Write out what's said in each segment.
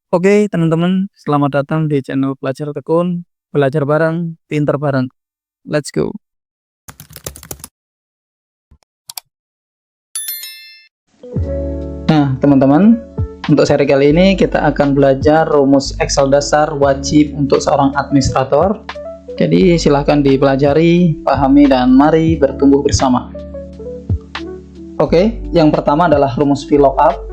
Oke, teman-teman, selamat datang di channel Pelajar Tekun, belajar bareng, pinter bareng. Let's go. Nah, teman-teman, untuk seri kali ini kita akan belajar rumus Excel dasar wajib untuk seorang administrator. Jadi, silahkan dipelajari, pahami, dan mari bertumbuh bersama. Oke, yang pertama adalah rumus VLOOKUP.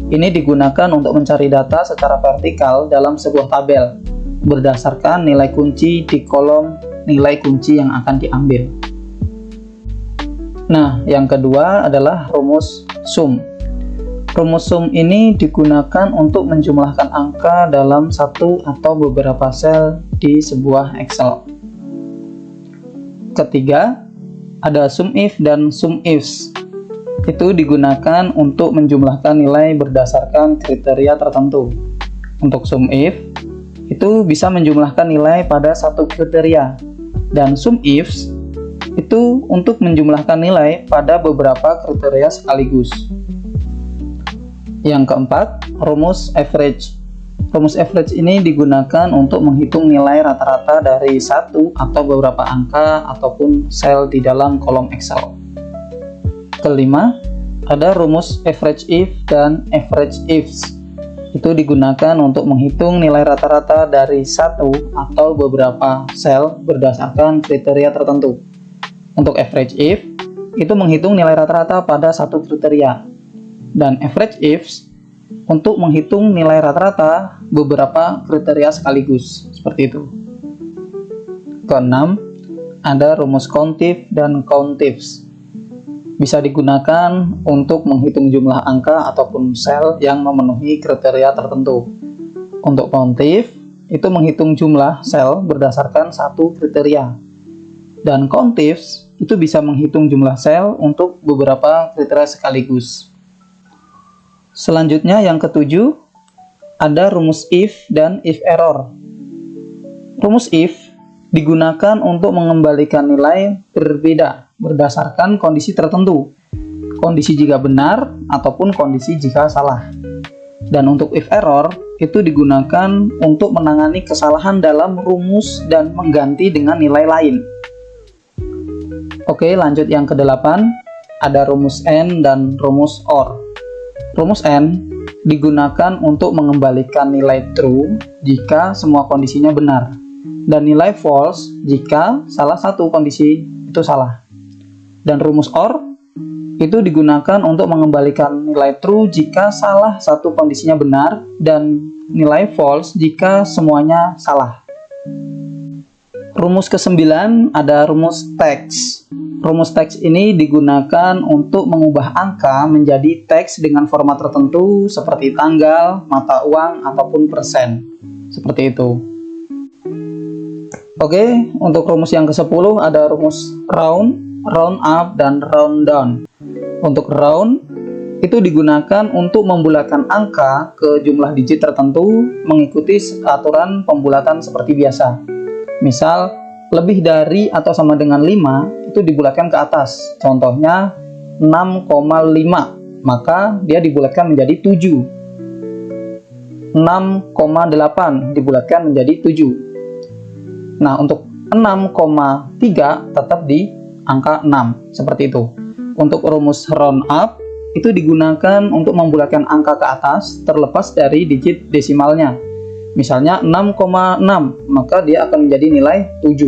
Ini digunakan untuk mencari data secara vertikal dalam sebuah tabel berdasarkan nilai kunci di kolom nilai kunci yang akan diambil. Nah, yang kedua adalah rumus SUM. Rumus SUM ini digunakan untuk menjumlahkan angka dalam satu atau beberapa sel di sebuah Excel. Ketiga, ada SUMIF dan SUMIFS. Itu digunakan untuk menjumlahkan nilai berdasarkan kriteria tertentu. Untuk SUMIF, itu bisa menjumlahkan nilai pada satu kriteria. Dan SUMIFS, itu untuk menjumlahkan nilai pada beberapa kriteria sekaligus. Yang keempat, rumus average. Rumus average ini digunakan untuk menghitung nilai rata-rata dari satu atau beberapa angka ataupun sel di dalam kolom Excel. Kelima, ada rumus average if dan average ifs. Itu digunakan untuk menghitung nilai rata-rata dari satu atau beberapa sel berdasarkan kriteria tertentu. Untuk average if, itu menghitung nilai rata-rata pada satu kriteria. Dan average ifs, untuk menghitung nilai rata-rata beberapa kriteria sekaligus. Seperti itu. Keenam, ada rumus COUNTIF dan COUNTIFs. Bisa digunakan untuk menghitung jumlah angka ataupun sel yang memenuhi kriteria tertentu. Untuk COUNTIF, itu menghitung jumlah sel berdasarkan satu kriteria. Dan COUNTIFs, itu bisa menghitung jumlah sel untuk beberapa kriteria sekaligus. Selanjutnya yang ketujuh, ada rumus if dan if error. Rumus if digunakan untuk mengembalikan nilai berbeda berdasarkan kondisi tertentu, kondisi jika benar ataupun kondisi jika salah. Dan untuk if error itu digunakan untuk menangani kesalahan dalam rumus dan mengganti dengan nilai lain. Oke, lanjut yang kedelapan, ada rumus AND dan rumus OR. Rumus AND digunakan untuk mengembalikan nilai true jika semua kondisinya benar dan nilai false jika salah satu kondisi itu salah. Dan rumus OR itu digunakan untuk mengembalikan nilai true jika salah satu kondisinya benar dan nilai false jika semuanya salah. Rumus ke-9 ada rumus teks. Rumus teks ini digunakan untuk mengubah angka menjadi teks dengan format tertentu seperti tanggal, mata uang, ataupun persen. Seperti itu. Oke, untuk rumus yang ke-10 ada rumus round, round up, dan round down. Untuk round, itu digunakan untuk membulatkan angka ke jumlah digit tertentu mengikuti aturan pembulatan seperti biasa. Misal, lebih dari atau sama dengan 5 itu dibulatkan ke atas. Contohnya 6,5, maka dia dibulatkan menjadi 7. 6,8 dibulatkan menjadi 7. Nah, untuk 6,3 tetap di angka 6, seperti itu. Untuk rumus round up, itu digunakan untuk membulatkan angka ke atas terlepas dari digit desimalnya. Misalnya 6,6, maka dia akan menjadi nilai 7.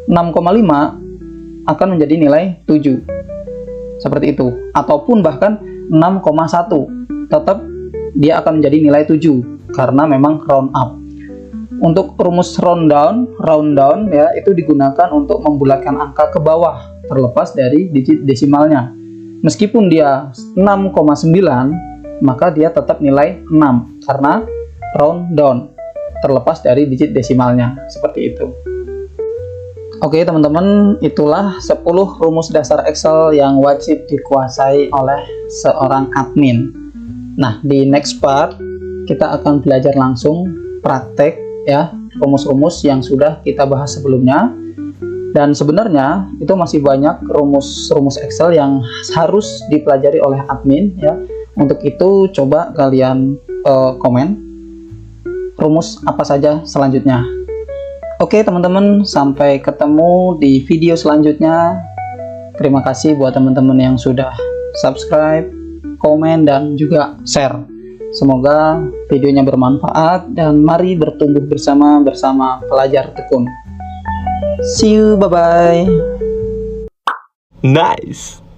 6,5 akan menjadi nilai 7. Seperti itu. Ataupun bahkan 6,1, tetap dia akan menjadi nilai 7, karena memang round up. Untuk rumus round down ya, itu digunakan untuk membulatkan angka ke bawah terlepas dari digit desimalnya. Meskipun dia 6,9, maka dia tetap nilai 6 karena round down terlepas dari digit desimalnya. Seperti itu. Oke, teman-teman, itulah 10 rumus dasar Excel yang wajib dikuasai oleh seorang admin. Nah, di next part kita akan belajar langsung praktek ya, rumus-rumus yang sudah kita bahas sebelumnya. Dan sebenarnya itu masih banyak rumus-rumus Excel yang harus dipelajari oleh admin ya. Untuk itu coba kalian komen rumus apa saja selanjutnya. Oke teman-teman, sampai ketemu di video selanjutnya. Terima kasih buat teman-teman yang sudah subscribe, komen, dan juga share. Semoga videonya bermanfaat dan mari bertumbuh bersama pelajar tekun. See you, bye-bye. Nice.